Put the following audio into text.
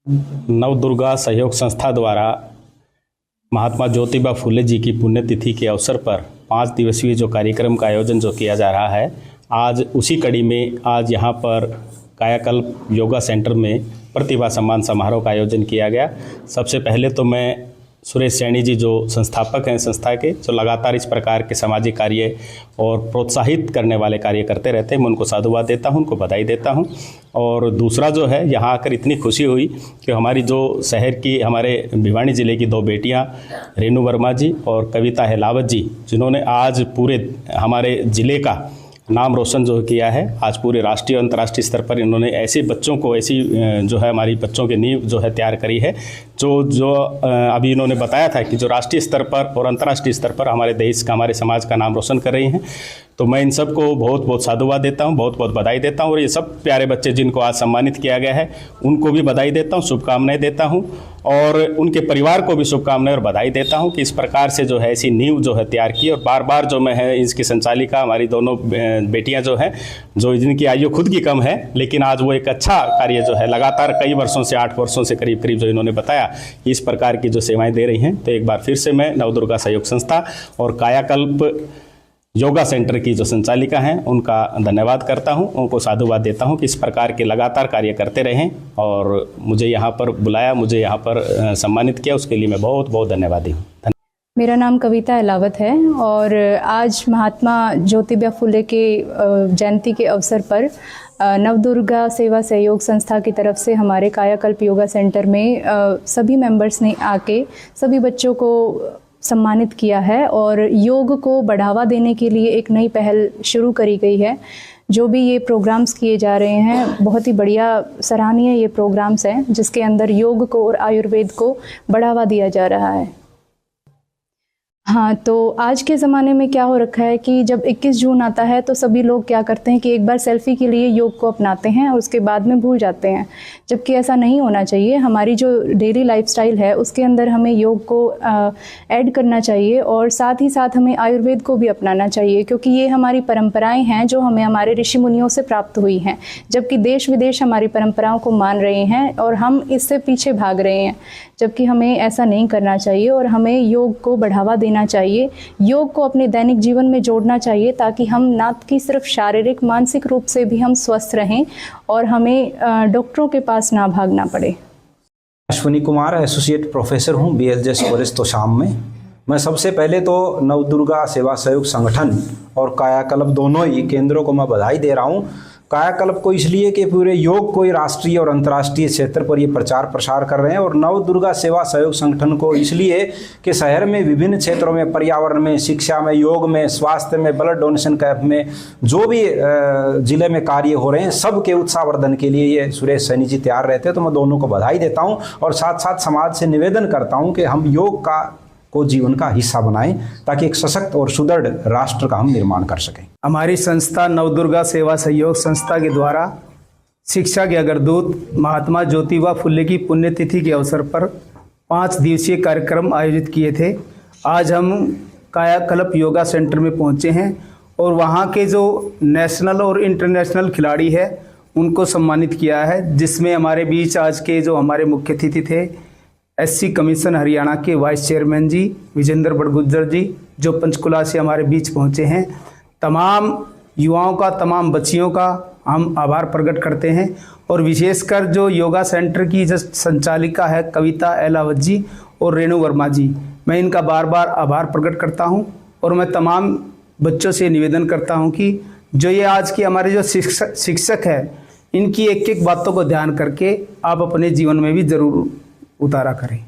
नवदुर्गा सहयोग संस्था द्वारा महात्मा ज्योतिबा फुले जी की पुण्यतिथि के अवसर पर 5 दिवसीय जो कार्यक्रम का आयोजन जो किया जा रहा है, आज उसी कड़ी में आज यहाँ पर कायाकल्प योगा सेंटर में प्रतिभा सम्मान समारोह का आयोजन किया गया। सबसे पहले तो मैं सुरेश सैनी जी जो संस्थापक हैं संस्था के, जो लगातार इस प्रकार के सामाजिक कार्य और प्रोत्साहित करने वाले कार्य करते रहते हैं, मैं उनको साधुवाद देता हूं, उनको बधाई देता हूं। और दूसरा जो है, यहाँ आकर इतनी खुशी हुई कि हमारी जो शहर की हमारे भिवानी ज़िले की 2 बेटियां रेणु वर्मा जी और कविता हेलावत जी, जिन्होंने आज पूरे हमारे ज़िले का नाम रोशन जो किया है, आज पूरे राष्ट्रीय और अंतर्राष्ट्रीय स्तर पर इन्होंने ऐसे बच्चों को ऐसी जो है हमारी बच्चों की नींव जो है तैयार करी है, जो अभी इन्होंने बताया था कि जो राष्ट्रीय स्तर पर और अंतर्राष्ट्रीय स्तर पर हमारे देश का हमारे समाज का नाम रोशन कर रही हैं। तो मैं इन सब को बहुत बहुत साधुवाद देता हूं, बहुत बहुत बधाई देता हूं। और ये सब प्यारे बच्चे जिनको आज सम्मानित किया गया है, उनको भी बधाई देता हूं, शुभकामनाएं देता हूं और उनके परिवार को भी शुभकामनाएं और बधाई देता हूं कि इस प्रकार से जो है ऐसी नींव जो है तैयार की। और बार बार जो मैं है इसकी संचालिका हमारी दोनों बेटियां जो हैं, जो जिनकी आयु खुद की कम है, लेकिन आज वो एक अच्छा कार्य जो है लगातार कई वर्षों से 8 वर्षों से करीब जो इन्होंने बताया इस प्रकार की जो सेवाएं दे रही हैं। तो एक बार फिर से मैं नवदुर्गा सहयोग संस्था और कायाकल्प योगा सेंटर की जो संचालिका हैं उनका धन्यवाद करता हूं, उनको साधुवाद देता हूं कि इस प्रकार के लगातार कार्य करते रहें और मुझे यहाँ पर बुलाया, मुझे यहाँ पर सम्मानित किया, उसके लिए मैं बहुत बहुत धन्यवादी हूँ। मेरा नाम कविता हेलावत है और आज महात्मा ज्योतिबा फुले के जयंती के अवसर पर नवदुर्गा सेवा सहयोग संस्था की तरफ से हमारे कायाकल्प योगा सेंटर में सभी मेंबर्स ने आके सभी बच्चों को सम्मानित किया है और योग को बढ़ावा देने के लिए एक नई पहल शुरू करी गई है। जो भी ये प्रोग्राम्स किए जा रहे हैं, बहुत ही बढ़िया सराहनीय ये प्रोग्राम्स हैं जिसके अंदर योग को और आयुर्वेद को बढ़ावा दिया जा रहा है। हाँ, तो आज के ज़माने में क्या हो रखा है कि जब 21 जून आता है तो सभी लोग क्या करते हैं कि एक बार सेल्फी के लिए योग को अपनाते हैं और उसके बाद में भूल जाते हैं, जबकि ऐसा नहीं होना चाहिए। हमारी जो डेली लाइफस्टाइल है उसके अंदर हमें योग को ऐड करना चाहिए और साथ ही साथ हमें आयुर्वेद को भी अपनाना चाहिए, क्योंकि ये हमारी परंपराएं हैं जो हमें हमारे ऋषि मुनियों से प्राप्त हुई हैं, जबकि देश विदेश हमारी परंपराओं को मान रहे हैं और हम इससे पीछे भाग रहे हैं, जबकि हमें ऐसा नहीं करना चाहिए और हमें योग को बढ़ावा देना चाहिए। योग को अपने दैनिक जीवन में जोड़ना चाहिए ताकि हम ना कि सिर्फ शारीरिक मानसिक रूप से भी हम स्वस्थ रहें और हमें डॉक्टरों के पास ना भागना पड़े। अश्विनी कुमार, एसोसिएट प्रोफेसर हूँ BLJS कॉलेज तोशाम में। मैं सबसे पहले तो नवदुर्गा सेवा सहयोग संगठन और कायाकल्प दोनों ही केंद्रों को मैं बधाई दे रहा हूँ। कायाकल्प को इसलिए कि पूरे योग को राष्ट्रीय और अंतर्राष्ट्रीय क्षेत्र पर ये प्रचार प्रसार कर रहे हैं और नवदुर्गा सेवा सहयोग संगठन को इसलिए कि शहर में विभिन्न क्षेत्रों में, पर्यावरण में, शिक्षा में, योग में, स्वास्थ्य में, ब्लड डोनेशन कैंप में जो भी जिले में कार्य हो रहे हैं, सबके उत्साहवर्धन के लिए ये सुरेश सैनी जी तैयार रहते हैं। तो मैं दोनों को बधाई देता हूँ और साथ साथ समाज से निवेदन करता हूँ कि हम योग को जीवन का हिस्सा बनाएं ताकि एक सशक्त और सुदृढ़ राष्ट्र का हम निर्माण कर सकें। हमारी संस्था नवदुर्गा सेवा सहयोग संस्था के द्वारा शिक्षा के अग्रदूत महात्मा ज्योतिबा फुले की पुण्यतिथि के अवसर पर 5 दिवसीय कार्यक्रम आयोजित किए थे। आज हम कायाकल्प योगा सेंटर में पहुंचे हैं और वहां के जो नेशनल और इंटरनेशनल खिलाड़ी है उनको सम्मानित किया है, जिसमें हमारे बीच आज के जो हमारे मुख्य अतिथि थे SC कमीशन हरियाणा के वाइस चेयरमैन जी विजेंद्र बड़गुज्जर जी, जो पंचकुला से हमारे बीच पहुंचे हैं। तमाम युवाओं का, तमाम बच्चियों का हम आभार प्रकट करते हैं और विशेषकर जो योगा सेंटर की जो संचालिका है कविता हेलावत जी और रेणु वर्मा जी, मैं इनका बार बार आभार प्रकट करता हूं और मैं तमाम बच्चों से निवेदन करता हूं कि जो ये आज की हमारे जो शिक्षक है, इनकी एक एक बातों को ध्यान करके आप अपने जीवन में भी ज़रूर उतारा करें।